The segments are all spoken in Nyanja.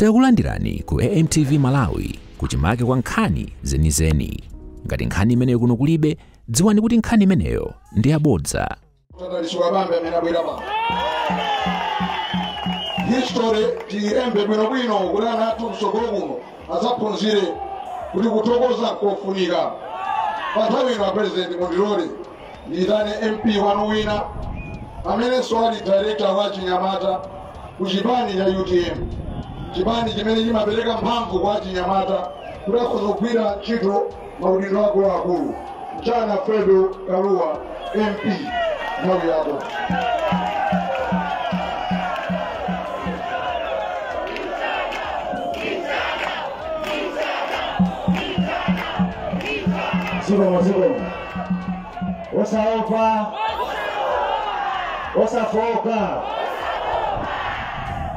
Takulandirani ku AMTV Malawi kuchimake kwa nkhani zenizeni. Ngati nkhani imeneyo kuno kulibe, dziwani kuti nkhani imeneyo ndi yabodza. History tiembe bwino kuti anthu msogolo kuno asaphunzire kuti kutokoza kofunika. Pa nthawi ino President Mondilole nditane MP wanu wina amene ali director wa Chinyamata ku chipani cha UTM. Chipani chimene chimapereka mphamvu kwa Chinyamata kuti akuzogwira ntchito maudindo akulu. Mchana Fredo Kaluwa MP nthawi yako. Sigo. Osaopa. Osafoka.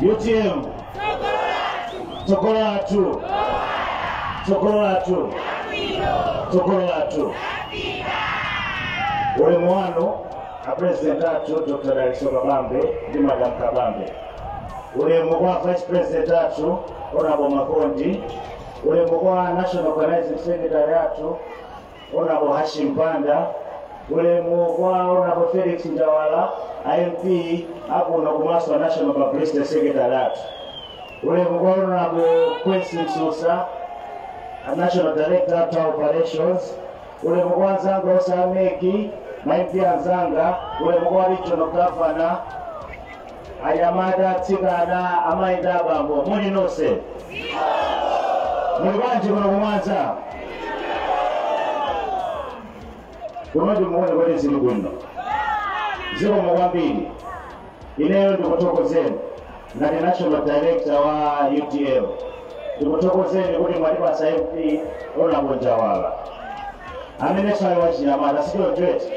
UTM. Chokolatu. Ule mwano a President atu Dr. Darikso Kabambe ndi Madam Kabambe. Ule mwa Vice President atu Honorable Makondi. Ule mwa National Organizing Secretary atu Honorable Hashim Panda. Ule mwa Honorable Felix Njawala IMP hapo na kumaswa National Publicity Secretary atu. Ule mwa Honorable Quincy Sosa National Director of Operations. Ule mwa Zanga Osameki Maimpi Anzanga. Ule mwa Regional Governor Ayamada Tsigana Amaida Bambo. Muni nose Mwibanji kuna kumwanza Kunoji mwone kwa zinu guno Ziko mwambili Ineyo ndikotoko zenu na ni National Director wa UTM. Ndikotoko zenu kuti mwalipa SIMP Honorable Njawala Amenesha wa Chinyamata sikio twete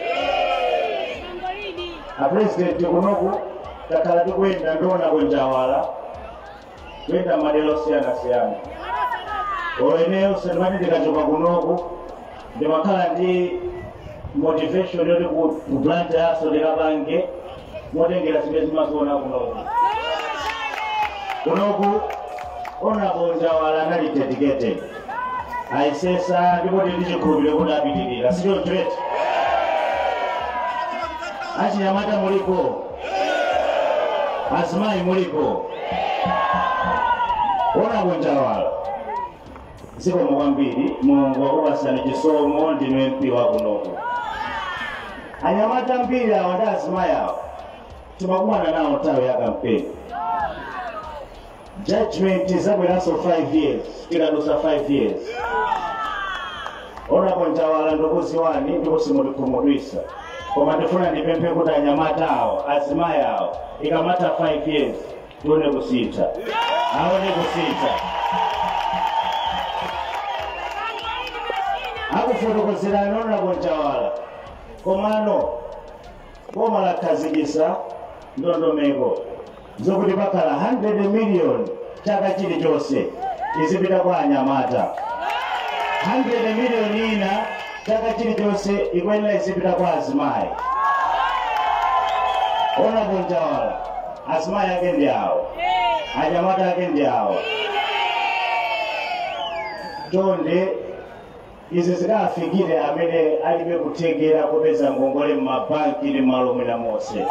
A President kunoku takala tukwenda ndona kwa Njawala kwenda madelo siyana Oeneo senmani ndikachoka kunoku ndimakhala ndi motivation yoti kuplanta aso ndikapange motengera zimene zimaziona kunoku Honorable Njawala anali dedicated aisesa ndipo ndichikhulupirira kuti apitirira sikio twete Achinyamata mulipo Azimayi mulipo Honorable Njawala Ziko mwambili Mungu wakubasani chisomo ndinu MP wa kunoku Anyamata mbili ya wanda azimayi hao tumakumana nao tawe ya kampeni Judgment zabweraso 5 years tikadusa 5 years Honorable Njawala ndokuzi wani ndikusi mulikumudwisa Koma ndifuna ndipempe kuti anyamata hao azimayi hao ikamata 5 years tuone kusita aone kusita Akufotokozera Honorable Njawala komano Boma la kazigisa ndondomeko zokuti pakala 100 million chaka chili chose izipita kwa anyamata 100 million ina chaka chili chose ikwenda izipita kwa azimayi Honorable Njawala azimayi ake ndi awo anyamata ake ndi awo Tonde izi zikafikire amene alibe kutegera kupeza ngongole m'mabanki ndi malo mwina mose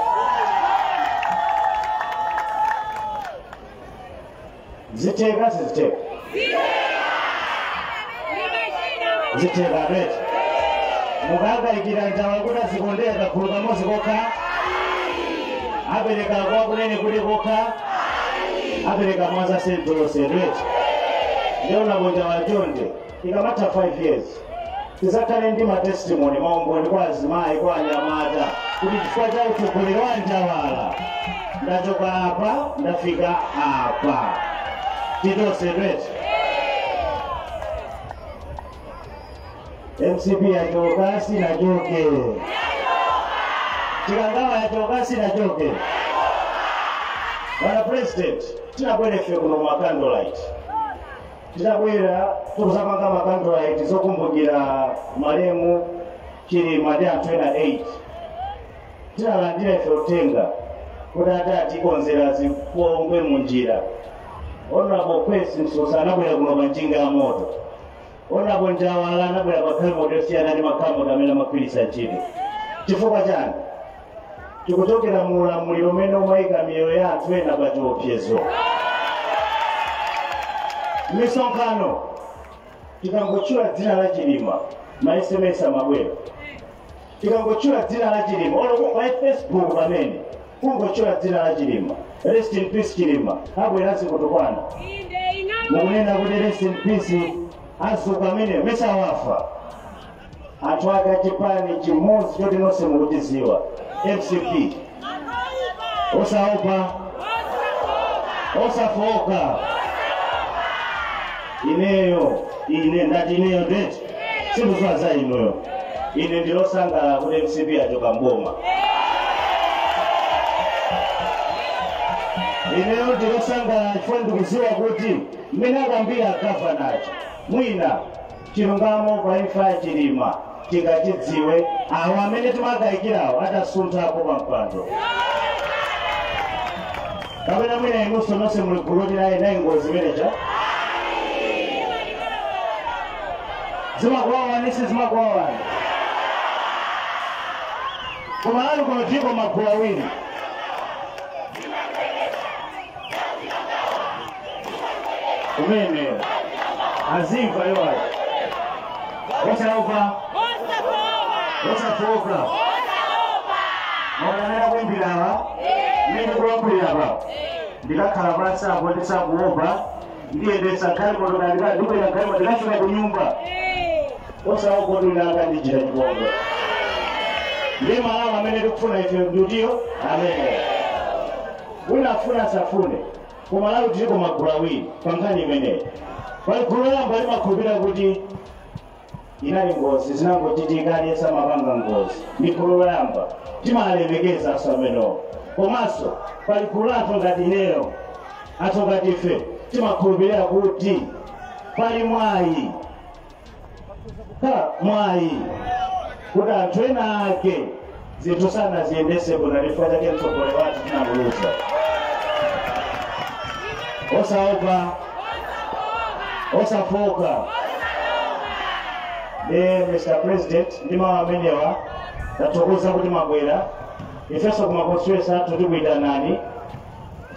Ziteka siziteka Ziteka beti Muganga ikira Njawala kuti azikondeka kuluka mozi koka Apereka kwa kunene kuti koka Apereka Mwanza Central Beti Leo na Njawala Jonde ikamata 5 years tizakale ndi testimony maomboni kwa azimayi kwa anyamata kuti chifukwa cha utsogoleri wa Njawala ndachoka apa ndafika apa titose twete MCP yachoka sinachoke Chikangawa yachoka sinachoke Bwana President tinabwerefe kuno Candlelight Tizabwera tukuzapanga Candlelight zokumbukira malemu chili madea 28 Tinalandira ife utenga kuti atati konzera zipongwe munjira Honorable Kwesi Msosa anabwera kuno panjinga ya moto. Honorable Njawala anabwera pakamo dosiyana ndi makamo amene amakwirisa ntchito. Chifukwa chani? Tikuchokera mu ulamuliro umene umayika miyoyo ya anthu ena pa chiopsezo. Misonkhano tikangochula dzina la Chilima ma SMS amabwera. Tikangochula dzina la Chilima pa Facebook pamene kungochula dzina la Chilima. Rest in peace Chilima. Abwera sikutukwana. Mukunena kuti rest in peace asuka amene mesa wafa. Anthu akachipani chimodzi choti nonse mukuchiziwa. MCP. Osaopa. Osafoka. Ine ndati ineyo ndeti. Sikuzwaza inoyo. Ine ndilosangala kuti MCP achoka mboma. Ineyo ndilosangala chifukwa ndikuziwa kuti mmene akambira akafa nacho. Mwina chilungamo pa imfa ya Chilima tingachidziwe awo amene timakayikirawo atasunthako pa mpando. Kapena mwina inunso nonse muli gulu naye ngozi imeneja. Zimakwawa zimakwawa. Koma ali kuno tiko magulu awiri. Umene azimva yowayo. Osaopa. Osafoka. Mwananera kwimbirawa. Mene kulambulirawa. Ndikakhala palasapo ndisakuopa. Ndiyendesa khali kotoka ndikubwera khali ndikafika ku nyumba. Osaopa ndinanga ndichita chibongo. Ndiye malawa amene tikufuna ife mdutiyo. Amen. Unafuna safune. Kumalawi tiko magulu awiri pankhani imeneyi. Pali gulu loyamba limakhulupirira kuti inali ngozi zinangochitika aliyesa mapanga ngozi. Ndi gulu loyamba timalemekeza aso amenowo. Komanso pali gulu lathu ngati ineyo athu ngati ife timakhulupirira kuti pali mwayi kuti anthu ena ake zinthu sanaziyendese kuna chifukwa chake mtsogoleri wathu tinamuluza. Osaopa. Osafoka. Mr. President, ndima amenewa tatokoza kuti mabwera ifeso kumakonstituency athu tikuyitanani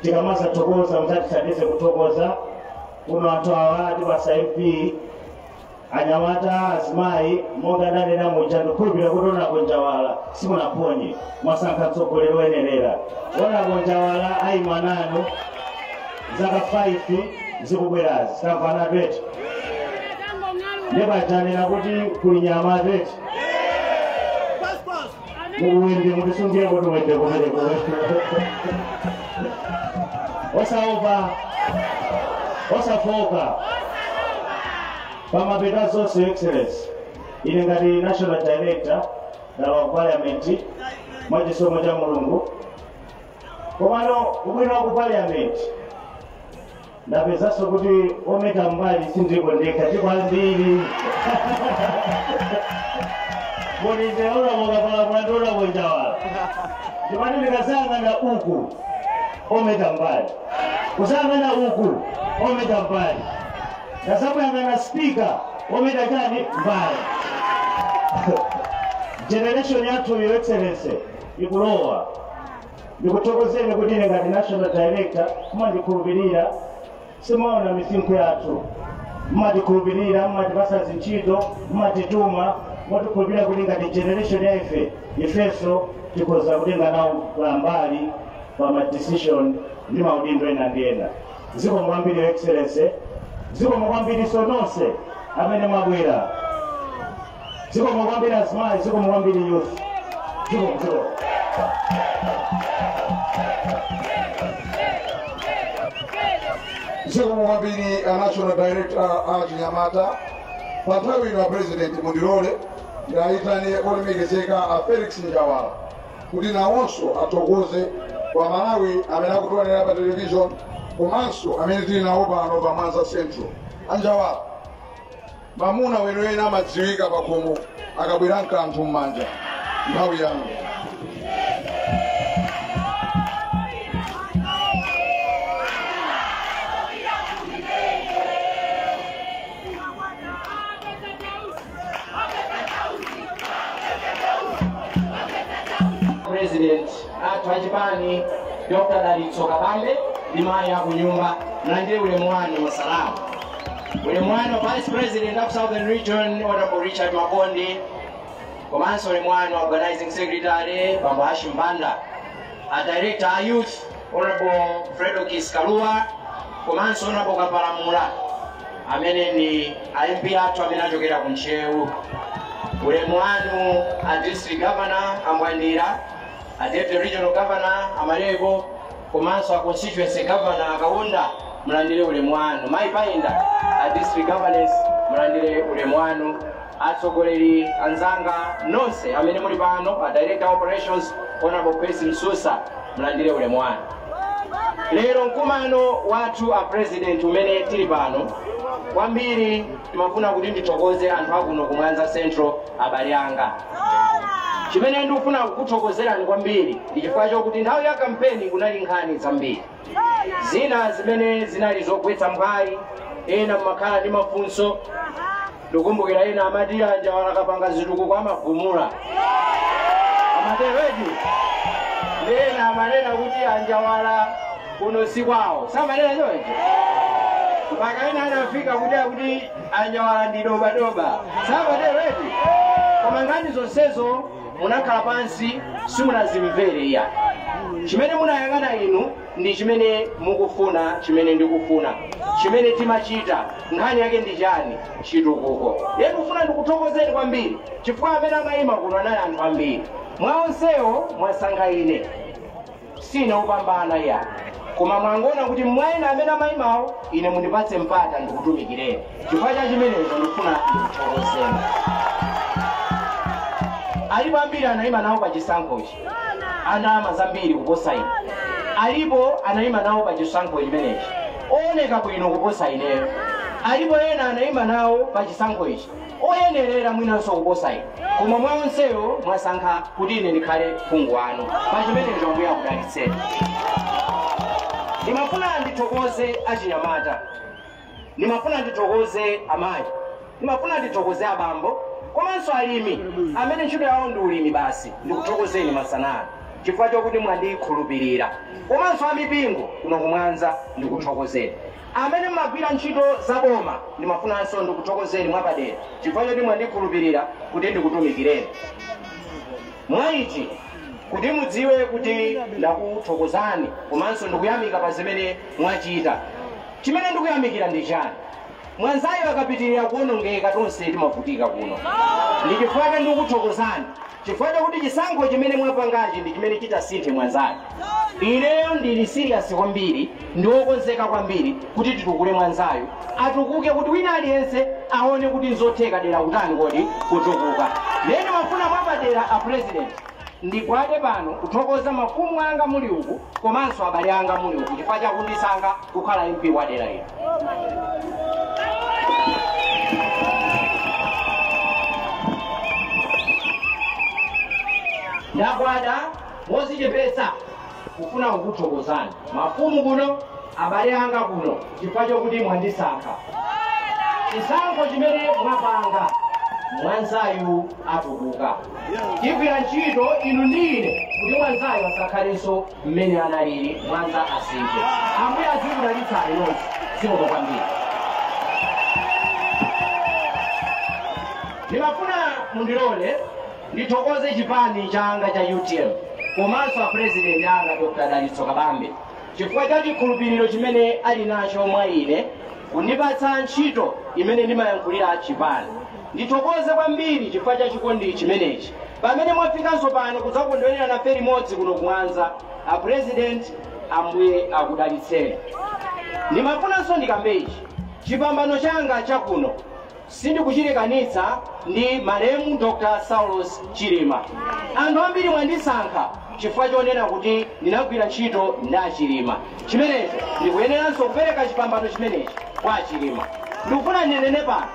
tikamaza tokoza mutatisadise kutokoza kuno anthu awa tipasa MP anyamata azimayi monga ndanena muja ndikhulupirira kuti Honorable Njawala simunaphonye mwasankha mtsogoleri woyenerera. Honorable Njawala ayima nanu zaka 5 zikubwerazi tamvana tweti. Ndibatanira kuti kuli nyama tweti. Muwende mutisungire kuti wende kumereko. Osaopa. Osafoka. Pamapeta zonse excellence. Ine ngati National Director wa Parliament mwachisomo cha Mulungu. Komano ubwino wa ku Parliament ndapezanso kuti ometa mbali sindiko ndekha tikwambiri. Mulinde Honorable Honorable Njawala. Ndimati ndikasangana uku ometa mbali. Kusangana uku ometa mbali. Ndasabuyangana speaker ometa chani mbali. Generation yathu Your Excellency ikulowa. Ndikutokozeni kuti ine ngati National Director mumandikhulupirira simaona misinkhu yathu. Mumandikhulupirira mumandipasa zintchito mumatituma mwatikhulupirira kuti ngati generation ya ifeso tikhoza kutenga nawo mbali pa ma decision ndi maudindo ena ndi ena. Zikomo kwambiri Your Excellency. Zikomo kwambiri nonse amene mwabwera. Zikomo kwambiri azimayi, zikomo kwambiri youth. Zikomo. Zikomo kwambiri National Director Chinyamata. Panthawi ino President mundilole ndayitane olemekezeka Felix Njawala kuti nawonso atokoze kwa Malawi amene akutionera pa television komanso amene tili nawo pano pa Mwanza Central. Anjawala mamuna weniweni amadziwika pakhomo akabwera mkanthu m'manja nthawi yanu. president atwajipani Dr. Dalitso Kabambe limaya kunyumba mlandire ule mwani wa salamu. Ule mwani wa Vice President of Southern Region Honorable Richard Makondi, komanso ule mwani wa Organizing Secretary Bambo Hashim Banda, a Director of Youth Honorable Fredo Kiskalua, komanso Honorable Kapalamula amene ni MP atu amene achokera kunchewu. Ule mwanu a District Governor Amwandira, a Deputy Regional Governor Amalebo, komanso a Constituency Governor Kaunda mlandire ule mwanu. Maipainda a District Governors mlandire ule mwanu. Atsogoleri anzanga nonse amene muli pano, a Director of Operations Honorable Percy Msusa mlandire ule mwanu. Lero mkumano watu a President umene tili pano kwambiri timafuna kuti nditokoze anthu akuno ku Mwanza Central abale anga. Chimene ndikufuna kukuthokozerani kwambiri ndi chifukwa chokuti nthawi ya kampeni kunali nkhani zambiri. Zina zimene zinali zogwetsa mbali, ena mmakhala ndi mafunso. Ndikumbukira ena amati anja walakapanga zitukuko kwa magumula. Amatereji. Ena amanena kuti anja wala kuno si kwawo. Samanena choncho. Mpaka ena anafika kuti anja wala ndi doba. Samanena. Koma ngani zonsezo munakhala pansi simunazimvere iya. Chimene munayang'ana inu ndi chimene mukufuna, chimene ndikufuna. Chimene timachita nkhani yake ndi chani? Chitukuko. Yetu kufuna ndikuthokozeni kwambiri chifukwa amene amayima kuno anali anthu ambiri. Mwa onsewo mwasankha ine. Sina upambana ya. Koma mwangona kuti mwaena amene amayimawo ine mundipatse mpata ndikutumikireni. Chifukwa cha chimenecho ndikufuna ndikuthokozeni. Alipo ambiri anayima nawo pa chisankhochi. Ana zambiri kuposa ine. Alipo anayima nawo pa chisankho chimenechi. Oneka bwino kuposa ineyo. Alipo ena anayima nawo pa chisankho ichi. Oyenerera mwinanso kuposa ine. Koma mwa onsewo mwasankha kuti ine ndikhale phungu wanu. Pa chimenecho mbuya kudalitseni. Nimafuna ndithokoze achinyamata. Nimafuna ndithokoze amayi. Nimafuna ndithokoze abambo. Komanso alimi amene ntchito yawo ndi ulimi basi ndikuthokozeni masanano chifukwa chokuti mwandikhulupirira. Komanso amipingo kuno ku Mwanza ndikuthokozeni. Amene mmagwira ntchito zaboma ndimafunanso ndikuthokozeni mwapadera chifukwa choti mwandikhulupirira kuti ndikutumikireni. Mwaiti kuti mudziwe kuti ndakuthokozani komanso ndikuyamika pa zimene mwachita. Chimene ndikuyamikira ndi chani? Mwanzayo akapitirira kuonongeka tonse timavutika kuno. Ndi chifukwa ndikuthokozani chifukwa chokuti chisankho chimene mwapangachi ndi chimene chitasinthe Mwanzayo. Ineyo ndili serious kwambiri, ndiokonzeka kwambiri kuti titukule Mwanzayo. Atukuke kuti wina aliyense aone kuti nzotheka dera kutani kodi kutukuka. Lero mafuna mwapadera a President ndikwade pano kuthokoza mafumu anga muli uku komanso abale anga muli uku chifukwa chakundisankha kukhala MP wa dera ino. Ndakwada mozichepetsa kufuna kukuthokozani mafumu kuno abale anga kuno chifukwa chokuti mwandisankha. Chisankho chimene mwapanga Mwanzayo atukuka. Chigwira ntchito inu ndine kuti Mwanzayo asakhalenso mmene analili, Mwanza asinthe. Ambuye azikudalitsani nonse zikomo kwambiri. Nimafuna mundilole ndithokoze chipani changa cha UTM komanso a President anga Dr. Dalitso Kabambe chifukwa cha chikhulupiriro chimene ali nacho mwa ine kundipatsa ntchito imene ndimayankhulira chipani. Ndithokoze kwambiri chifukwa cha chikondi chimenechi. Pamene mwafikanso pano kudzakondwerera nafe limodzi kuno ku Mwanza, a President ambuye akudalitseni. Ndimafunanso ndikambe ichi chipambano changa chakuno sindikuchilekanitsa ndi malemu Dr. Saulos Chilima. Anthu ambiri mwandisankha chifukwa chonena kuti ndinagwira ntchito nda Chilima. Chimenecho ndikuyeneranso kupereka chipambano chimenechi kwa Chilima. Ndikufuna ndinene pano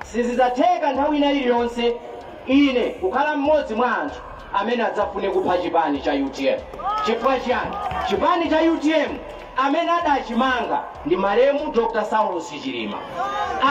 sizidzatheka nthawi ina iliyonse ine kukhala mmodzi mwa anthu amene adzafune kupha chipani cha UTM. Chifukwa chiyani? Chipani cha UTM amene adachimanga ndi malemu Dr. Saulos Chilima,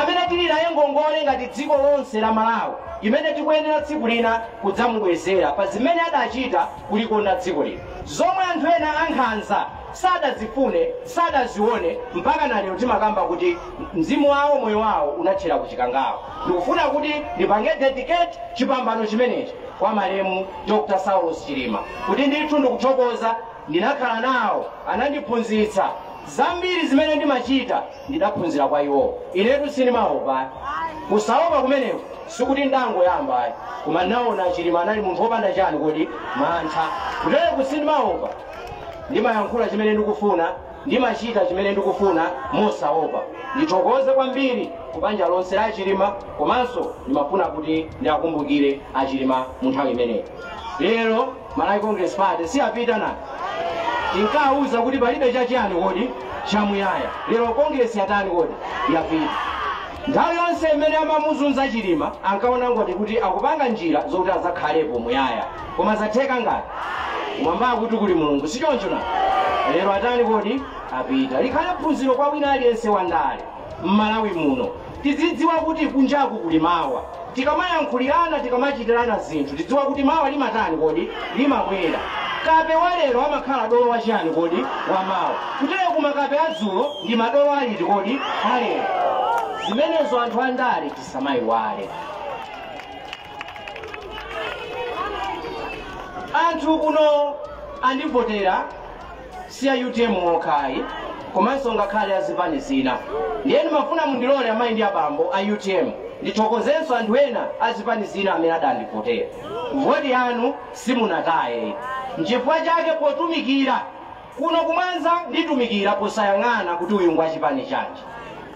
amene tili naye ngongole ngati dziko lonse la Malawi, imene tikuyenera tsiku lina kudzamubwezera pa zimene adachita kulikonda dziko lino. Zomwe anthu ena ankhanza sadazifune sadazione mpaka na lero timakamba kuti mzimu wawo moyo wawo unathera kuchikangawo. Ndikufuna kuti ndipange dedicate chipambano chimenechi kwa malemu Dr. Saulos Chilima kuti ndithu ndikuthokoza, ndinakhala nawo, anandiphunzitsa zambiri zimene ndimachita ndidaphunzira kwa iwo. Inetu sindimaopa, kusaopa kumeneko sikuti ndangoyamba ayi, koma naona Chilima anali munthu wopanda chani kodi mantha, kutero kusindimaopa. Ndimayankhula chimene ndikufuna, ndimachita chimene ndikufuna mosaopa. Ndithokoze kwambiri kubanja lonse la Chilima, komanso ndimafuna kuti ndiakumbukire Achilima mu nthawi imeneyi. Lero Malawi Congress Party siyapita na tinkauza kuti palibe chachiyani kodi chamuyaya. Lero Congress yatani kodi yapita. Nthawi yonse imene amamuzunza Chilima ankaona ngoti kuti akupanga njira zokuti azakhalepo muyaya, koma zatheka ngati mwamba kuti kuli Mulungu, si choncho na. Lero atani kodi apita. Likhale phunziro kwa wina aliyense wandale m'Malawi muno, tizidziwa kuti kunjaku kuli mawa. Tikamayankhulirana, tikamachitirana zinthu, tidziwa kuti mawa limatani kodi limabwera. Kape walero amakhala dolo wachiyani kodi wa mawa, kutero kumakape adzulo ndi madolo aliti kodi alero. Zimenezo anthu andale tisamayiwale. Anthu kuno andivotera siya UTM okhayi, komanso ngakhale azipani zina. Ndiye ndimafuna mundilole amayi ndi abambo a UTM ndithokozenso anthu ena azipani zina amene adandivotera. Voti yanu simunataye, n'chifukwa chake potumikira kuno kumwanza nditumikira posayang'ana kuti uyu ngwachipani chanji,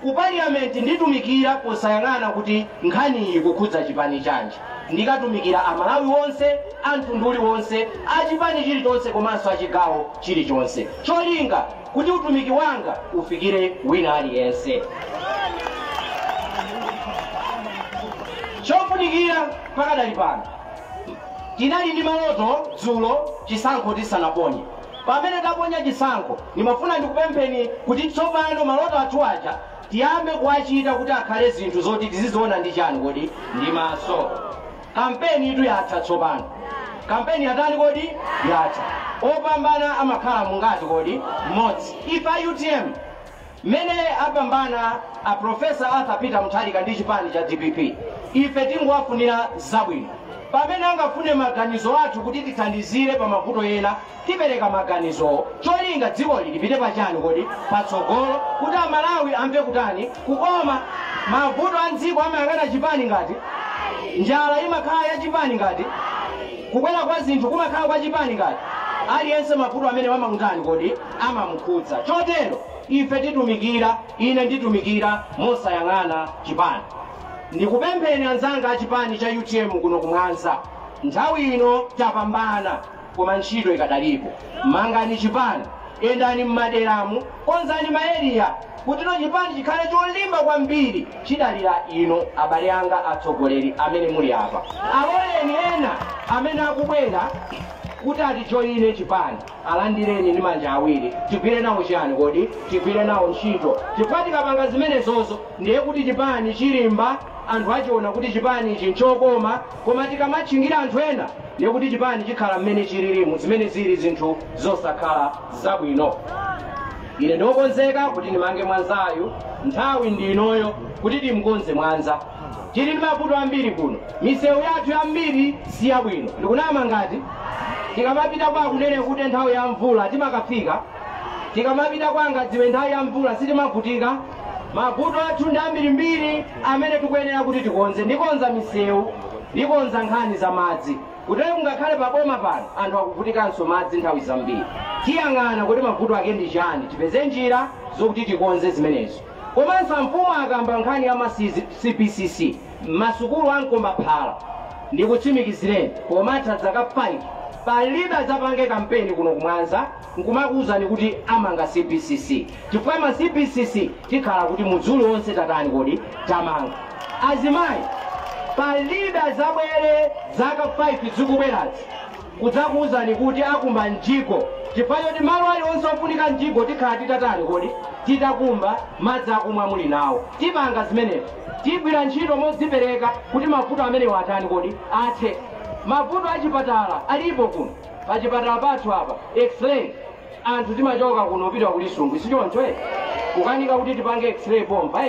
ku parliament nditumikira posayang'ana kuti nkhani iyi kukhudza chipani chanji. Ndikatumikira amalawi wonse, anthu nduli wonse, achipani chilichonse komanso achigawo chilichonse, cholinga kuti utumiki wanga ufikire wina aliyense. Chofunikira pakadali pano, tinali ndi maloto dzulo chisankho tisanaponye. Pamene taponya chisankho ndimafuna ndikupempheni kuti tsopano maloto athu aja tiyambe kuwachita kuti akhale zinthu zoti tiziziona ndi chani kodi ndi maso. Kampeni itu yatha tsopano. Kampeni yatani kodi yatha. Opambana amakhala mungati kodi mmodzi. Ife a UTM mene apambana a Professor Arthur Peter Mutharika ndi chipani cha DPP, ife tingowafunira zabwino. Pamene angafune maganizo athu kuti tithandizire pa mavuto ena, tipereka maganizo cholinga dziko lipite pachani kodi patsogolo, kuti amalawi amve kutani kukoma. Mavuto a dziko amayang'ana chipani ngati njala imakhala ya chipani ngati, kukwera kwa zinthu kumakhala kwa chipani ngati, aliyense mavuto amene wamamutani kodi amamukhudza. Chotero ife titumikira, ine nditumikira mosayang'ana chipani. Ndikupempheni anzanga a chipani cha UTM kuno kumwanza, nthawi ino tapambana koma ntchito ikadalipo. Mangani chipani, endani m'maderamu, konzani maeriya kuti no chipani chikhale cholimba kwambiri chidalira ino abale anga atsogoleri amene muli apa. Aloleni ena amene akubwera kuti atijoyine chipani, alandireni ndi manja awiri, tigwire nawo chani kodi, tigwire nawo ntchito. Chifukwa tikapanga zimenezozo ndiye kuti chipani chilimba, anthu achiona kuti chipani ichi nchokoma, koma tikamatchingira anthu ena ndiye kuti chipani chikhala mmene chililimu, zimene zili zinthu zosakhala zabwino. Ine ndokonzeka kuti ndimange Mwanzayu, nthawi ndinoyo kuti timkonze Mwanza. Tili ndi mavuto ambiri kuno, misewu yathu yambiri si yabwino. Ndikunama ngati tikamapita kwa kunene kuti nthawi ya mvula timakafika, tikamapita kwanga dziwe nthawi ya mvula sitimavutika. Mavuto athu ndi ambirimbiri amene tikuyenera kuti tikonze. Ndikonza misewu, ndikonza nkhani za madzi, kutero kungakhale paboma pano anthu akuvutikanso madzi nthawi zambiri. Tiyang'ana kuti mavuto ake ndi chani, tipeze njira zokuti tikonze zimenezo. Komanso mfumu akamba nkhani ya CPCC, masukulu ankomba phala, ndikutsimikizireni pomatha zaka 5 palibe adzapange kampeni kuno kumwanza nkumakuwuzani kuti amanga CPCC. Chifukwa ma CPCC tikhala kuti mudzulu wonse tatani kodi tamanga. Azimayi palibe adzabwere zaka 5 zikubwerazi kudzakuwuzani kuti akumba njiko chipayo ti malo aliwonse ofunika mjigo tikhala titatani kodi titakumba madzi akumwa muli nawo tipanga zimenezo tigwira ntchito modzipereka kuti mavuto amenewo atani kodi athe mavuto achipatala alipo kuno pachipatala pathu apa x-ray anthu timachoka kuno upita kulisungu sichoncho kukanika kuti tipange x-ray pompa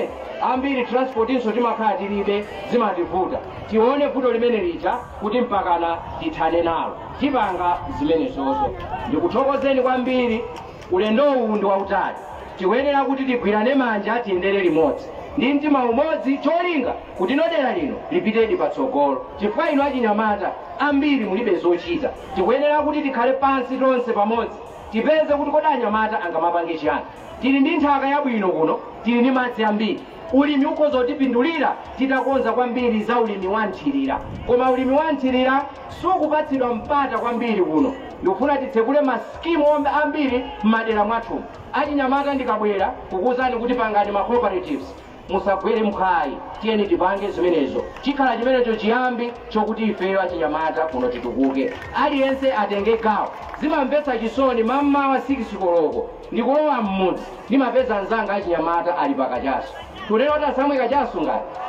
ambiri transportinso timakhala tilibe zimativuta tione vuto limene lija kuti mpakana tithane nalo tipanga zimenezozo ndikuthokozeni kwambiri ulendo uwu ndi wautali tikuyenera kuti tigwirane manja tiyendere limodzi ndi mtima umodzi cholinga kuti dera lino lipitedi patsogolo chifukwa inu achinyamata ambiri mulibe zochita tikuyenera kuti tikhale pansi tonse pamodzi tipeze kuti kodi anyamata angamapange chiyani tili ndi nthaka yabwino kuno tili ndi madzi ambiri ulimi ukhoza kutipindulira titakonza kwambiri za ulimi wa nthirira koma ulimi wa nthirira sukupatsidwa mpata kwambiri kuno ndikufuna titsekule maskimu ambiri m'madera mwathu achinyamata ndikabwera kukuwuzani kuti pangani ma cooperatives musagwere mkhayi tiyeni tipange zimenezo chikhala chimenecho chiyambi chokuti ifeyo achinyamata kuno titukuke aliyense atenge gawo zimamvetsa chisoni mammawa 6 koloko ndikulowa mmudzi ndimapeza anzanga achinyamata ali pakachaso tulero tasamwe kachaso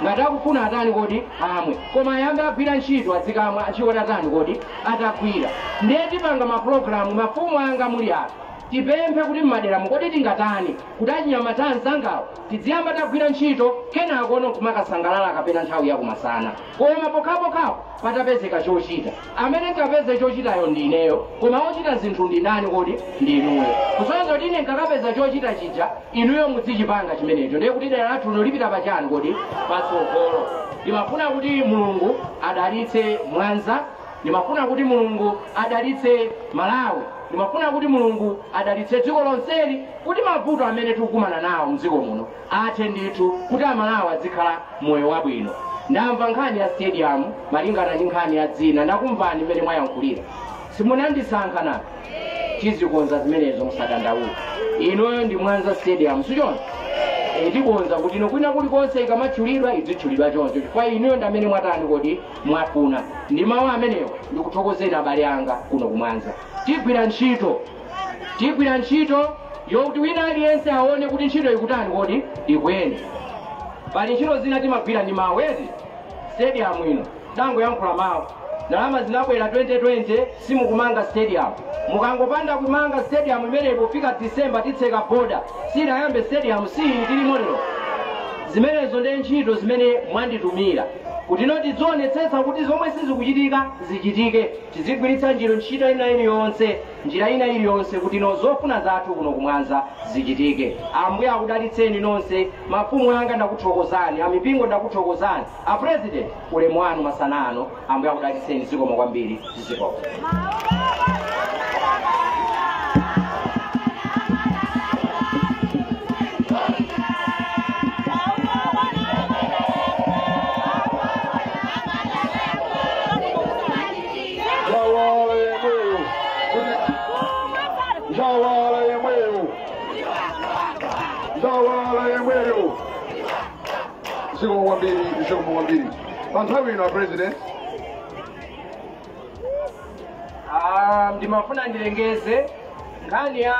ngati akufuna atani kodi amwe koma ayambe agwira ntchito azikamwa achikoti atani kodi atagwira ndiye tipanga mapulogalamu mafumu anga muli apa tipemphe kuti m'madera mukodi tingatani kuti achinyamata anzangawo tiziyamba tagwira ntchito kenako ono kumakasangalala kapena nthawi yakumasana koma pokhapokhapo patapezeka chochita amene nkapeze chochitayo ndineyo koma ochita zinthu ndinani kodi ndinuyo kusonza kuti ine nkakapeza chochita chija inuyo muzichipanga chimenecho ndiye kuti dera lathu lipita pachani kodi patsogolo ndimafuna kuti mulungu adalitse Mwanza ndimafuna kuti mulungu adalitse Malawi ndimafuna kuti mulungu adalitse dziko lonseli kuti mavuto amene tikukumana nawo mdziko muno athe ndithu kuti amalawi azikhala moyo wabwino ndamva nkhani ya stadium malingana ndi nkhani ya dzina ndakumvani mmene mwayankhulira simunandisankha nanu tizikonza zimenezo musadandaula inoyo ndi Mwanza stadium sichoncho tikonza kuti ino kwina kulikonse ikamatchulidwa idzitchulidwa choncho chifukwa inuyo ndi amene mwatani kodi mwafuna ndi mawu amenewo ndikuthokozeni abale anga kuno ku Mwanza tigwira ntchito yokuti wina aliyense aone kuti ntchito ikutani kodi ikuyenda pali ntchito zina timagwira ndi mawu stadium ino dangoyankhula mawu ndalama zinabwera 2020 simukumanga stadium mukangopanda kumanga stadium imenepo fika December titseka boda sinayambe stadium tilimo lero zimenezo ndi ntchito zimene mwanditumira kuti noti dzionetsetsa kuti zomwe sizikuchitika zichitike tizigwiritsa ntchito ina iliyonse kuti no zofuna zathu kuno ku Mwanza zichitike ambuye akudalitseni nonse mafumu anga ndakuthokozani amipingo ndakuthokozani a president ulemu wanu masana ano ambuye akudalitseni zikomo kwambiri zikomo Panthawi ino president ndimafuna ndilengeze nkhani ya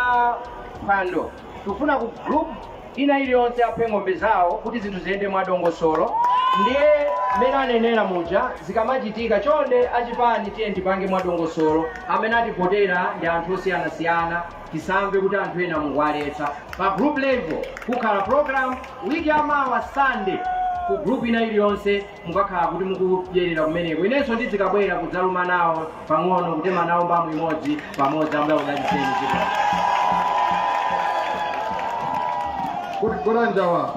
phwando tufuna ku group ina iliyonse aphe ng'ombe zawo kuti zinthu ziyende mwadongosolo ndiye mmene anenera muja zikamachitika chonde achipani tiye ndipange mwadongosolo amene atipotera ndi anthu osiyanasiyana tisamve kuti anthu ena mukuwaletsa pa group level kukhala program wiki yamawa Sunday ku group ina iliyonse mukakhala kuti mukudyerera kumeneko inenso ndizikabwera kudzaluma nawo pang'ono kutema nawo mbamu imodzi pamodzi ambuye akudalitseni kuti kolanjawa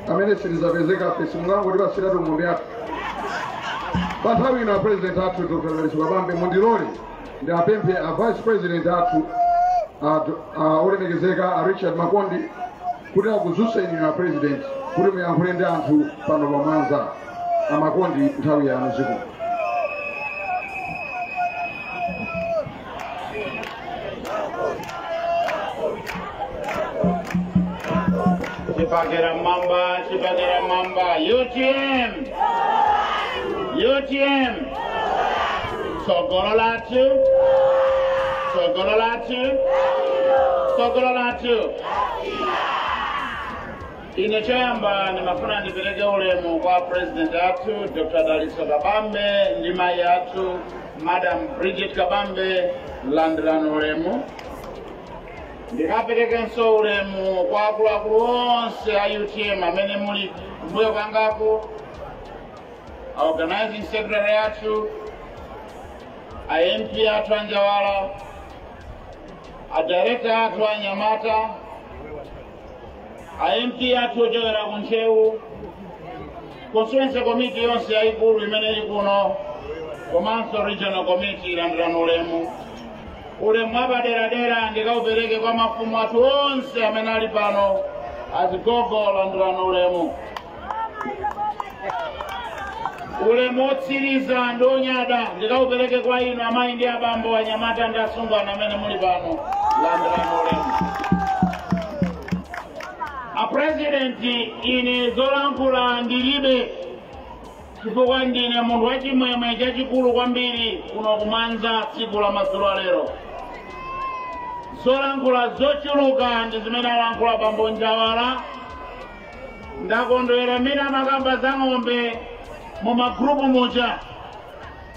amene silizapezeka simungango kuti pasiratu ng'ombe athu panthawi ino president athu Dr. Dalitso Kabambe mundilole ndi apemphe a vice president athu olemekezeka Richard Makondi kuti akuzuseni na president kuti muyankhule ndi anthu pano pa Mwanza Makondi nthawi yanu zikomo. Chipagera mamba UTM Sogolo lathu Sogolo latu. Inachamba ni mafuna nipeleke ulemu kwa President atu Dr. Daliso Kabambe, ndima yatu Madam Bridget Kabambe, landrano ulemu. Ndikapeleke nso ulemu kwa kulu onse ayutiem amene muli mbuyo kwangaku. Organizing Secretary atu, IMP atu Anjawala, a Director atu Anyamata, IMP atu Jogera Kunchewu, Constituency Committee yonse ya Ikulu imene ikuno, Komanso Regional Committee landrano ulemu. Ulemu abaderadera ndikaupereke kwa mafumu atu onse amene ali pano azigogo landrano ulemu. Ulemu otsiriza ndonyada ndikaupereke kwa ino amayi ndi abambo Anyamata ndi asungwana amene muli pano landrano ulemu. A President ine zolankhula ndilibe chifukwa ndine munthu wachimwemwe chachikulu kwambiri kuno kumanza tsiku la madzulo lero. Zolankhula zochuluka ndi zimene alankhula bambo Njawala. Ndakondwera mina makamba za ng'ombe mu magrupu muja,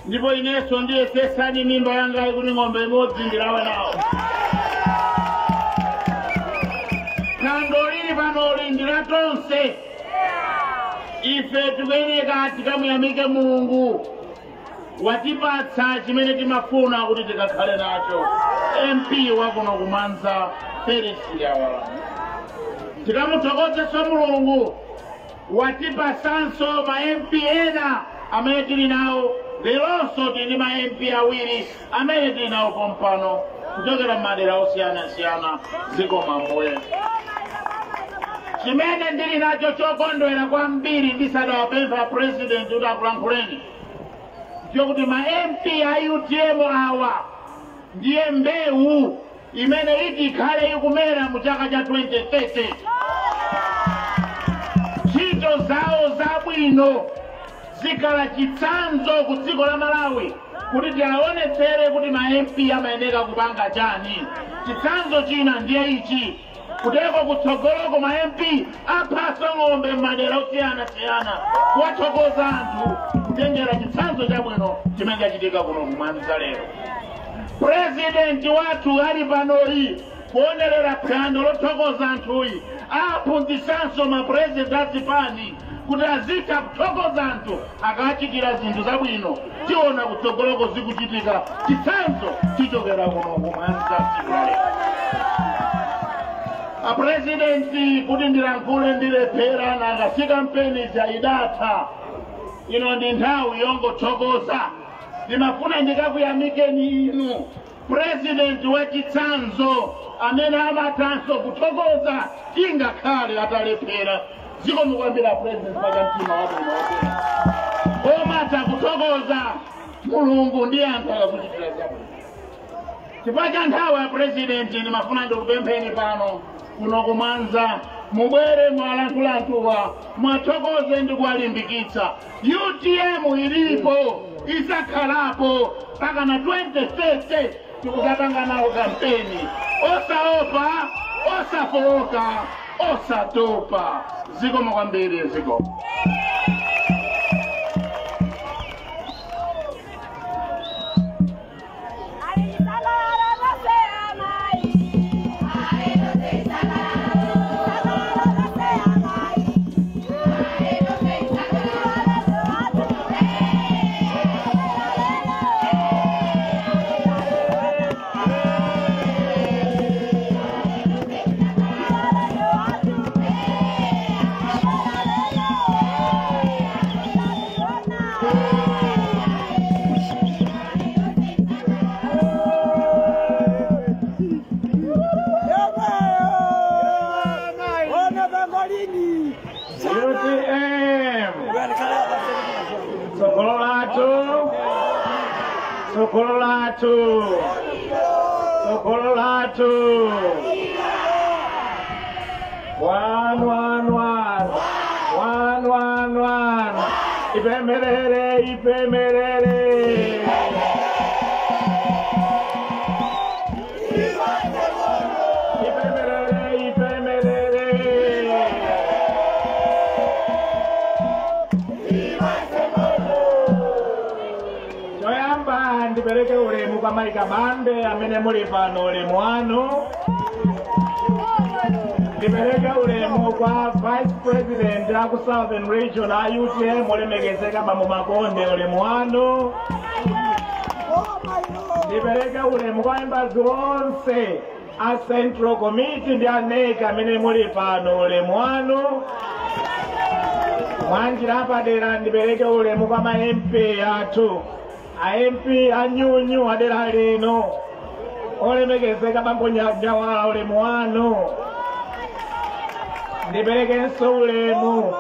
ndipo ineso ndiye sesani mimba yanga ikuti ng'ombe imodzi ndilawe nawo. Kando lili panoli ndila tonse. Ife tukeneka tikamuyamike Mulungu watipatsa chimene timafuna kuti tikakhale nacho. MP wakuno kumanza Felix Njawala. Tikamuthokoze Mulungu watipatsanso ma MP ena amene tili nawo. Leronso tili ma MP awiri amene tili nawo pompano kuchokera m'madera osiyanasiyana zikomo Ambuye. Chimene ndili nacho chokondwera kwambiri ndisadawapempha President kuti akulankhuleni chokuti ma MP a UTM awa ndiye mbewu imene ikhale ikumera mu chaka cha 2030. Ntchito zawo zabwino zikhala chitsanzo ku dziko la Malawi kuti tiaonetsere kuti ma MP amayenera kupanga chani. Chitsanzo china ndiye ichi, kuteko kutsogoloko ma MP apasa ng'ombe m'madera osiyanasiyana kuwathokoza anthu kutengera chitsanzo chabwino chimene chachitika kuno kumanza lero. President wathu ali panoli kuonerera phwando lothokoza anthuyi, aphunzitsanso ma president atsopano kuti azitha kuthokoza anthu akachitira zinthu zabwino. Tiona kutsogoloko zikuchitika chitsanzo chichokera kuno kumanza tsiku lero. A President kuti ndilankhule ndilephera nangasi kampeni idatha. Ino ndi nthawi yongothokoza. Ndimafuna ndikakuyamikeni inu President wachitsanzo amene amathanso kuthokoza ingakhale atalephera. Zikomo kwambiri President pachamtima wabwino omatha kuthokoza Mulungu ndi anthu akuchitira zabwino. Chifukwa cha nthawi ya President ndimafuna ndikupempheni pano kuno kumanza mubwere mwalankhula anthuwa mwathokoze ndi kuwalimbikitsa. UTM ilipo isakhalapo mpaka na 2030 tikuzapanga nawo kampeni. Osaopa, osafoka, osatopa. Zikomo kwambiri zikomo. Sokololatu. One. Ipemerere. ndipereke ulemu kwa Mike Kabambe amene muli pano ulemu wanu. Ndipereke ulemu kwa Vice President aku Southern Region a UTM olemekezeka Bambo Makonde ulemu wanu. Ndipereke ulemu kwa members onse a Central Committee ndi aneka amene muli pano ulemu wanu. Mwanjira padera ndipereke ulemu kwa ma MP athu. A MP anyunyu adera lino olemekezeka Bambo Nyawala ulemu wanu. Ndiperekenso ulemu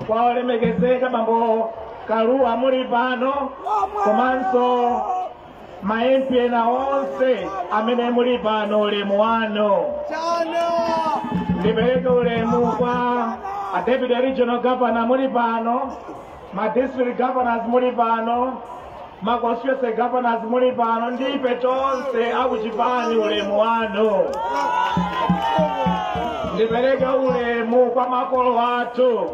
kwa olemekezeka Bambo Kaluwa muli pano komanso ma MP na onse amene muli pano ulemu wanu. Ndipereke ulemu kwa a Deputy Regional Governor muli pano, ma District Governors muli pano, ma Constituency Governors muli pano, ndipe tonse akuchipani ulemu wanu. Ndipereke ulemu kwa makolo athu,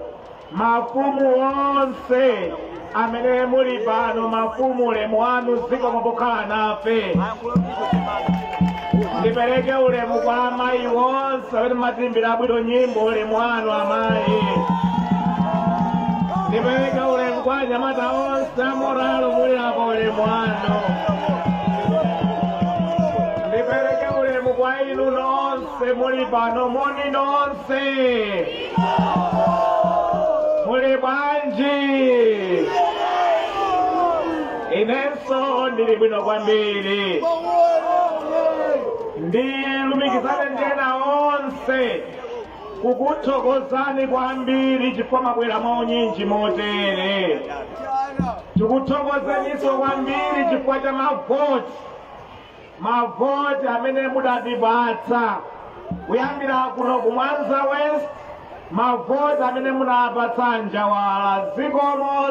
mafumu onse amene muli pano, mafumu ulemu wanu ziko mukukhala nafe. Ndipereke ulemu kwa amayi onse amene matimbira bwino nyimbo ulemu wanu amayi. Ndipereke ulemu kwa anyamata onse amoralo muli apo ulemu wanu. Ndipereke ulemu kwa inu nonse muli pano moni nonse. Muli bwanji. Inenso ndili bwino kwambiri. Ndilumikizane ndena onse kukuthokozani kwambiri chifukwa mabwera maunyinji motere. Tikuthokozeniso kwambiri chifukwa cha mavoti amene mudatipatsa kuyambira kuno ku Mwanza West, mavoti amene munapatsa Njawala. Zikomo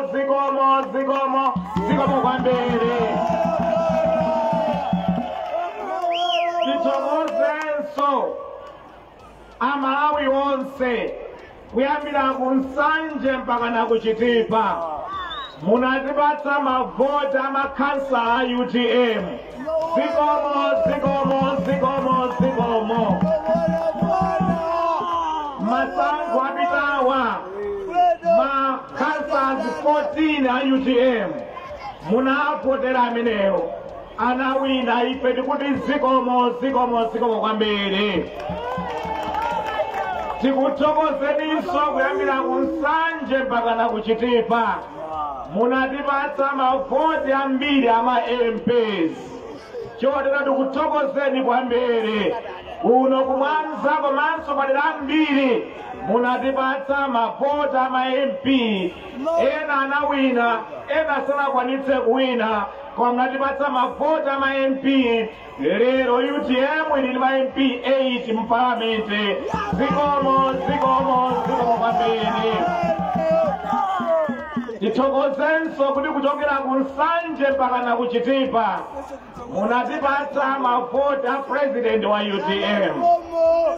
kwambiri. Tithokozenso amalawi onse kuyambira ku Nsanje mpaka na ku Chitipa. Munatipatsa mavoti amakhansala a UTM. Zikomo. Masankho apitawa makhansala 14 a UTM. Munapotera amenewo. Anawina ife tikuti zikomo kwambiri. Tikuthokozeniso kuyambira ku Nsanje mpaka na ku Chitipa. Munatipatsa mavoti ambiri ama MPs. Chotero tikuthokozeni kwambiri. Uno ku Mwanza komanso padera ambiri munatipatsa mavoti ama MP. Ena anawina, ena sanakwanitse kuwina. Kwa munatipatsa mavoti ama MP. Lero UTM ili ma MP 8 mpalamente. Zikomo kwambiri. Tithokozenso kuti kuchokera ku Nsanje mpaka na ku Chitipa munatipatsa mavoti a President wa UTM.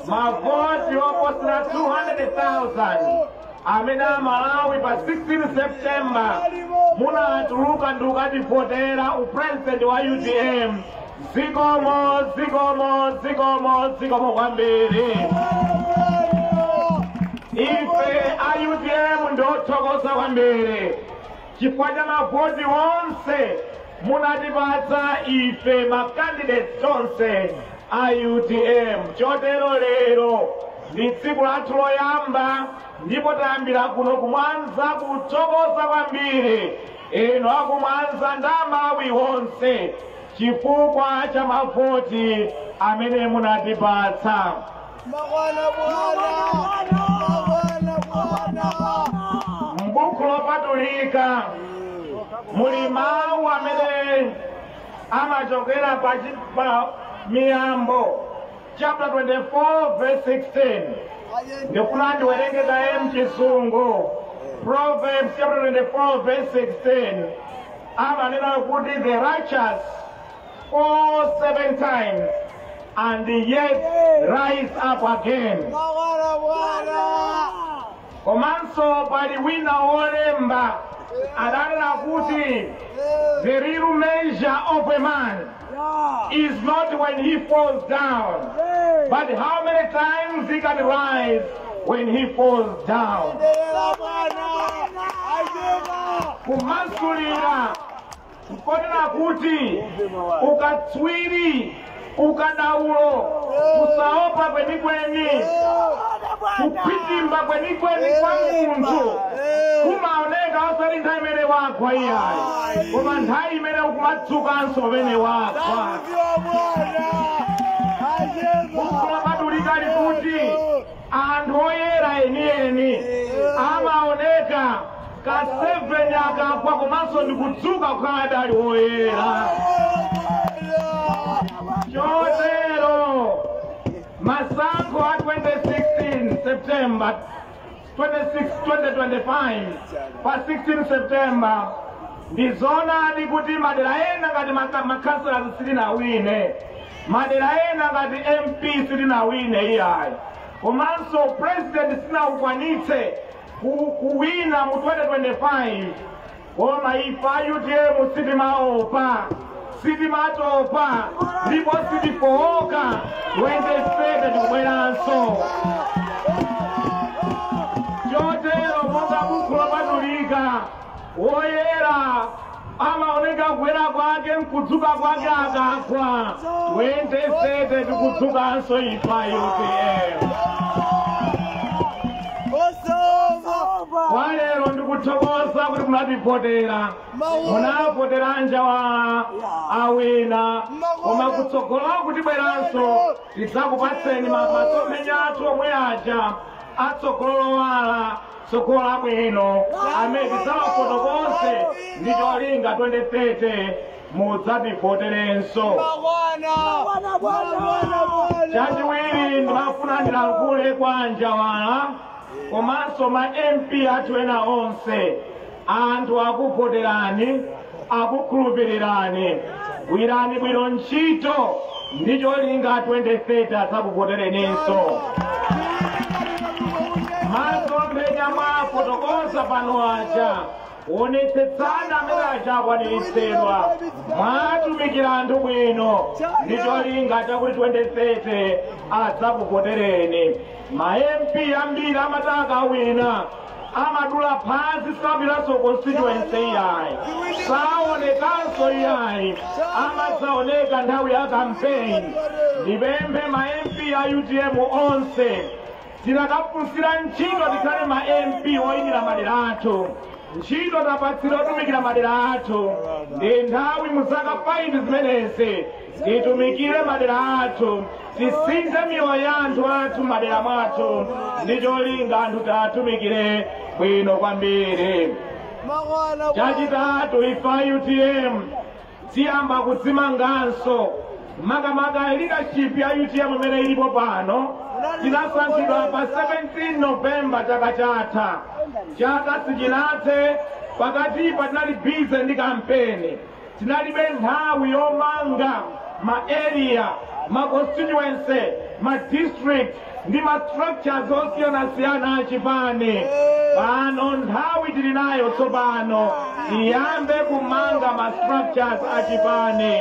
Mavoti oposera 200,000 amene Malawi pa 16 September munatuluka ndikukatipotera upresident wa UTM. Zikomo kwambiri. Ife a UTM ndothokoza kwambiri chifukwa cha mavoti onse munatipatsa ife ma candidates onse a UTM. Chotero lero ndi tsiku lathu loyamba ndipo tayambira kuno ku Mwanza kuthokoza kwambiri ino aku Mwanza ndi Malawi onse chifukwa cha mavoti amene munatipatsa. M'buku lopatulika muli mawu amene amachokera pa Miyambo chapter 24 verse 16. Ndikufuna ndiwerenge m'Chisungu. Proverbs chapter 24 verse 16. Amanena kuti the righteous fall 7 times and yet rise up again. Komanso pali wina olemba adanena kuti the real measure of a man is not when he falls down, but how many times he can rise when he falls down. Kumasulira kuponera kuti ukatswiri ukadaulo kusaopa kwenikweni kupitimba kwenikweni kwa munthu kumaoneka osati nthawi imene wagwa iyayi koma nthawi imene ukumadzukanso pamene wagwa. Kumadulika likuti anthu oyera enieni amaoneka ka 7 akagwa komanso ndikudzuka kukhala adali oyera. Chotero masankho a 2016 September 2025 pa 16 September ndizonadi kuti madera ena ngati makhansala sitinawine, madera ena ngati MP sitinawine iyayi, komanso president sinawukwanitse kuwina mu 2025. Koma ifa UTM sitimaopa, sitimatopa, ndipo sitifowoka 27 tikubweranso. Chotero monga buku lopatulika woyera amaoneka kuwera kwake nkudzuka kwake akagwa 27 tikudzukanso ifa UTM. Walero ndikuthokoza kuti munatipotera, munapotera anja wa awina, koma kutsogolo kuti bweranso tidzakupatseni masomphenya athu omwe aja atsogolo wala tsogolo labwino amene tidzawafotokoze ndi cholinga 2030 mudzatipoterenso. Chachiwiri ndimafuna ndilankhule kwa anja wala komanso ma MP athu ena onse, anthu akupoterani, akukhulupirirani, gwirani bwino ntchito ndi cholinga 2030 adzakupotereninso. Masomphenya mwafotokoza pano aja onetsetsana amene aja akwaniritsidwa, mwatumikira anthu bwino ndi cholinga chakuti 2030 adzakupotereni. Ma MP ambiri amataka awina amadula phansi sapiranso constituency iyayi, saonekanso iyayi, amadzaoneka nthawi ya campaign. Ndipemphe ma MP a UTM onse tinakafunsira ntchito tikhale ma MP oyimira madera athu, ntchito tapatsira otumikira madera athu. Ndi nthawi muzaka 5 zimenezi titumikire madera athu, tisinthe miyoyo ya anthu athu madera mwathu ndi cholinga anthu tatumikire bwino kwambiri. Chachitatu ifa UTM tiyamba kudzimanganso makamaka leadership ya UTM imene ilipo pano. Tinasankhidwa pa 17 November chaka chatha, chaka sichinathe pakatipa tinali busy ndi kampeni, tinalibe nthawi yomanga ma area, ma constituency, ma district ndi ma structures osiyanasiyana achipani. Pano nthawi tili nayo tsopano tiyambe kumanga ma structures achipani.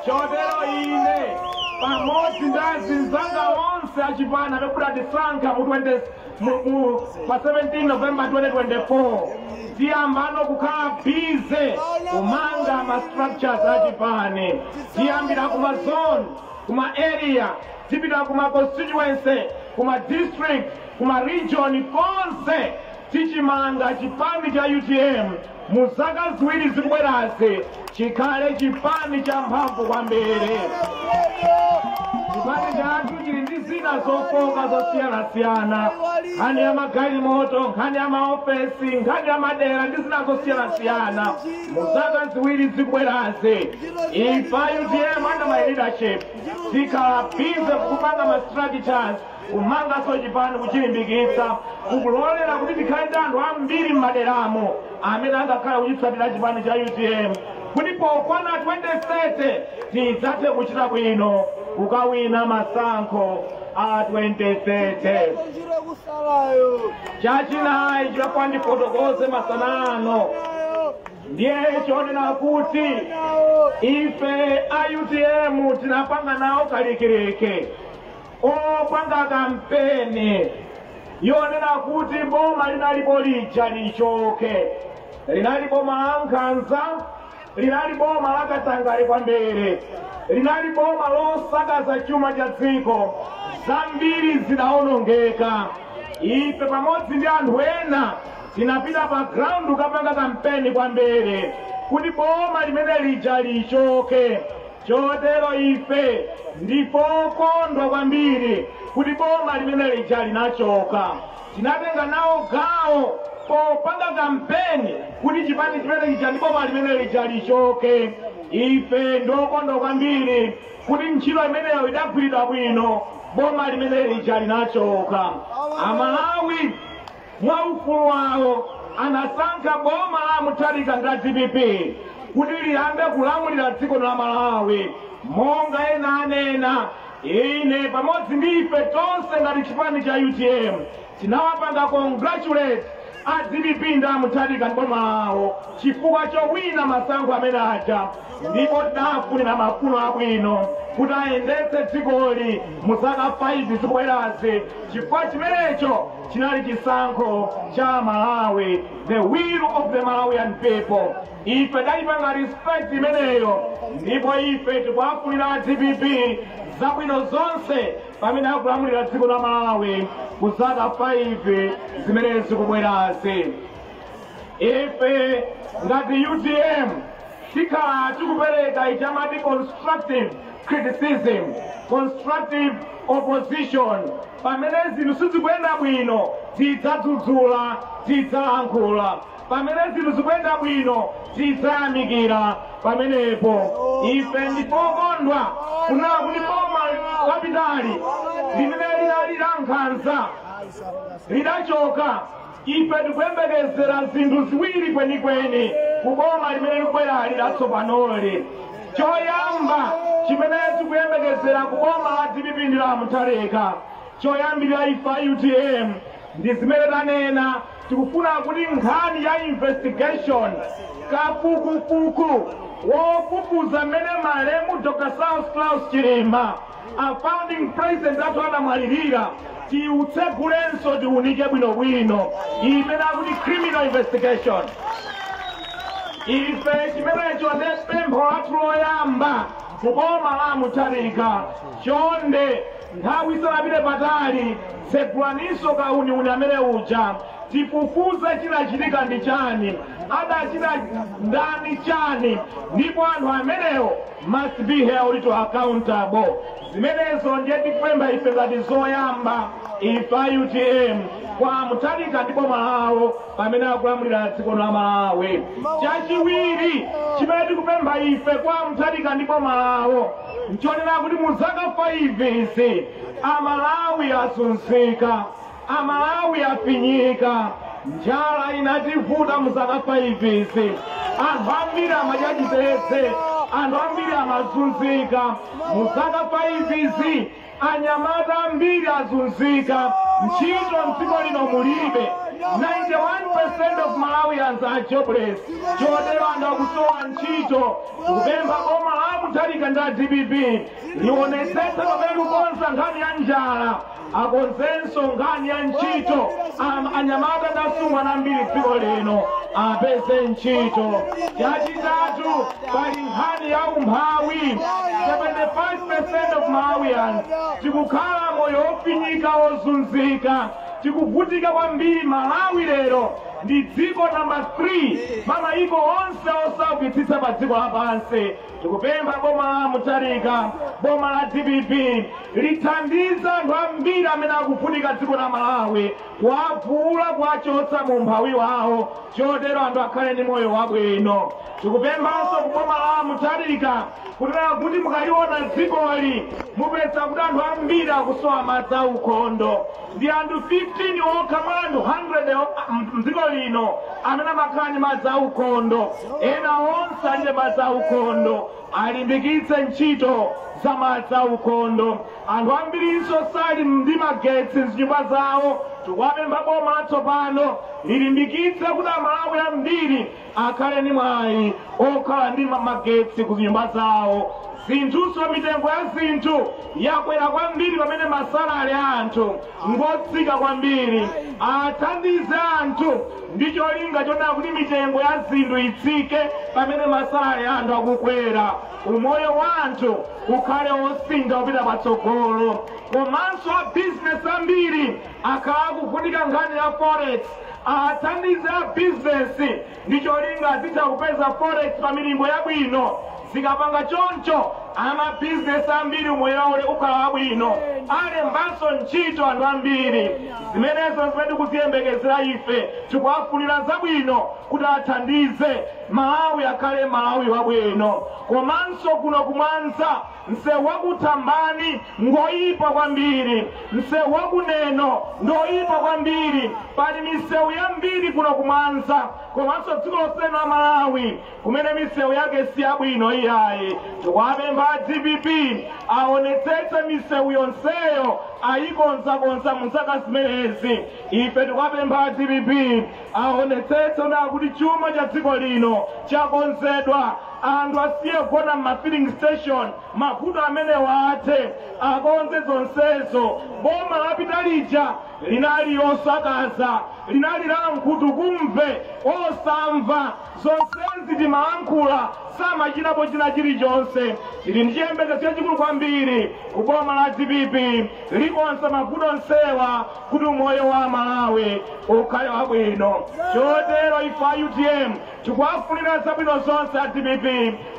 Chotero ine pamodzi ndi azinzanga onse achipani amekuda tisankha pa 17 November 2024 tiyambano kukhala busy kumanga ma structures achipani. Tiyambira kuma zone, kuma area, tipita kuma constituency, kuma district, kuma region, konse tichimanga chipani cha UTM muzaka ziwiri zikubwerazi chikhale chipani cha mphamvu kwambiri. Chipani chathu chili ndi zina zofoka zosiyanasiyana, nkhani ya magalimoto, nkhani ya maofesi, nkhani ya madera ndi zina zosiyanasiyana. Muzaka ziwiri zikubwerazi ifa UTM under my leadership tikhala busy kupanga ma structures, kumanganso chipani kuchilimbikitsa, kukulolera kuti tikhale ndi anthu ambiri m'maderamo amene angakhala kuchitsatira chipani cha UTM, kuti pokwana 2030 tidzathe kuchita bwino kukawina masankho a 2030. Chachinayi chirakwandi fotokoze masanano ndiye chonena kuti ife a UTM tinapanga nawo kalikiliki opanga kampeni yonena kuti boma linalipo lija lichoke, linalipo Nkhanza, linalipo lakatangale kwambiri, linalipo losakaza chuma cha dziko, zambiri zidawonongeka. Ife pamodzi ndi anthu ena tinapita pa ground kapanga kampeni kwambiri kuti boma limene lija lichoke. Chotero ife ndipo kondwa kwambiri kuti boma limene lija linachoka. Tinatenga nawo gawo popanga kampeni kuti chipani chimene lija ndi boma limene lija lichoke. Ife ndokondwa kwambiri kuti ntchito imeneyo idagwiridwa bwino, boma limene lija linachoka. Amalawi mwa ufulu wawo anasankha boma la Mutharika ndi DPP kuti liyambe kulamulira dziko la Malawi monga ena anena. Ine pamodzi ndi ife tonse ngati chipani cha UTM tinawapanga congratulate a DPP ndi Mutharika ndi boma lawo chifukwa chowina masankho amene aja, ndipo tidafunira mafuno abwino kuti ayendetse dzikoli mu zaka 5 zikubwerazi, chifukwa chimenecho chinali chisankho cha Malawi, the will of the Malawian people. Ife daipanga respect imeneyo, ndipo ife tikuwafunira DPP zabwino zonse pamene akulamulira dziko la Malawi ku zaka 5 zimene zikubwerazi. Ife ngati UTM tikhala tikupereka ichamati constructive criticism, constructive opposition. Pamene zinthu sizikuyenda bwino tidzadzudzula, tidzalankhula. Pamene zinthu zikuyenda bwino tidzayamikira pamenepo. Ife ndipokondwa kunena kuti boma lapitali limene linali la Nkhanza lidachoka. Ife tikuyembekezera zinthu ziwiri kwenikweni kuboma limene likubwera lidatsopanoli. Choyamba chimene tikuyembekezera kuboma la DPP ndi la Mutharika, choyambirira ife a UTM ndi zimene tanena. Tikufuna kuti nkhani ya investigation kafukufuku wofufuza mmene malemu Dr. Klaus Chilima, a founding president athu anamwalirira, tiutsegulenso tiunike bwinobwino imene akuti criminal investigation. Ife chimenecho ndi pempho lathu loyamba kuboma la Mutharika. Chonde nthawi isanapite patali tsegulaniso kauniuni amene uja, tifufuze chinachitika ndi chani, adachita ndani chani, ndipo anthu amenewo must be held to accountable. Zimenezo ndiye tikupempha ife ngati zoyamba ife a UTM kwa Mutharika ndi boma lawo pamene akulamulira dziko la Malawi. Chachiwiri chimene tikupempha ife kwa Mutharika ndi boma lawo nchonena kuti mu zaka 5 izi Amalawi asunzika, Amalawi afinyika, njala inativuta mu zaka 5 izi, anthu ambiri amachititse, anthu ambiri amazunzika mu zaka 5 izi, anyamata ambiri azunzika, ntchito mdziko lino mulibe. 91% of Malawians are jobless. Chotero anthu akusowa ntchito. Tikupempha boma la Mutharika ndi DPP lionetsetse pamene kukonza nkhani ya njala, akonzenso nkhani ya ntchito. Anyamata ndi asungwana ambiri dziko lino apeze ntchito. Chachitatu pali nkhani ya umphawi. 75% of Malawians tikukhala moyo ofinyika ozunzika, tikuvutika kwambiri. Malawi lero ndi dziko namba 3 mamayiko onse osaukitsitsa pa dziko lapansi. Tikupempha boma la Mutharika, boma la DPP lithandiza anthu ambiri amene akuvutika dziko la Malawi, kuwavula kuwachotsa mu umphawi wawo, chotero anthu akhale ndi moyo wabwino. Tikupemphanso kuboma la Mutharika kunena kuti mukaliona dzikoli mupeza kuti anthu ambiri akusowa madzi aukhondo. Ndi anthu 15 okha mwa anthu 100 mdziko lino amene makani madza ukondo ena onse alibe madza ukondo alimbikitse ntchito za madza ukondo. Anthu ambirinso sali ndi magetsi m'nyumba zawo tiwapempha boma latsopano lilimbikitse kuti Amalawi ambiri akhale ndi mwayi okhala ndi magetsi ku nyumba zawo. Zinthuso mitengo ya zinthu yakwera kwambiri pamene masalari a anthu ngotsika kwambiri. Athandize anthu ndi cholinga chonena kuti mitengo ya zinthu itsike pamene masalari a anthu akukwera. Umoyo wa anthu ukhale osintha kupita patsogolo. Komanso a business ambiri akhala akuvutika nkhani ya forex. Athandize a business ndi cholinga azitha kupeza forex pa milingo yabwino. Zikapanga choncho ama business ambiri umoyo wawo ukhala wabwino. Alembanso ntchito anthu ambiri. Zimenezo zimene tikuziyembekezera ife tikuwafunira zabwino kuti athandize Malawi akhale Malawi wabwino. Komanso kuno kumwanza msewu wakuthambani ngoyipa kwambiri, msewu wakuneno ndoyipa kwambiri. Pali misewu yambiri kuno kumwanza komanso dziko lonse la Malawi kumene misewu yake si yabwino iyayi. Tikuwapempha DPP aonetsetse misewu yonseyo ayikonzakonza mu zaka zimenezi. Ife tikuwapempha DPP aonetsetse kuti chuma cha dziko lino chakonzedwa. Anthu asiye kugona m'mafilling station mavuto amene wathe akonze zonsezo. Boma lapita lija linali losakaza, linali la nkhutu kumve osamva. Zonsezi timalankhula samachitapo china chilichonse. Tili ndi chiyembekezo chachikulu kwambiri kuboma la DPP likonza mavuto onsewa kuti umoyo wa Malawi ukhale wabwino. Chotero ife UTM tikuwafunira zabwino zonse a DPP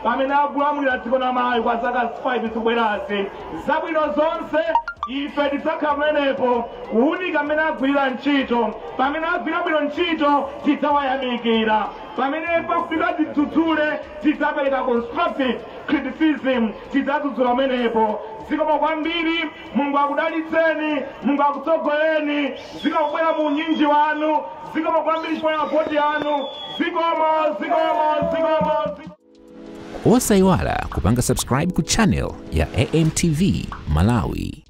pamene akulamulira dziko la Malawi kwa zaka 5 zikubwerazi. Zabwino zonse ife tidzakhala pamenepo kuwunika amene agwirira ntchito. Pamene agwirira bwino ntchito tidzawayamikira. Pamene pakufika tidzudzule tidzapereka constructive criticism, tidzadzudzula pamenepo. Zikomo kwambiri, Mulungu akudalitseni, Mulungu akutsogoleni, zikabwera mu unyinji wanu, zikomo kwambiri chifukwa voti yanu, zikomo. Osayiwala kupanga subscribe ku channel ya AMTV Malawi.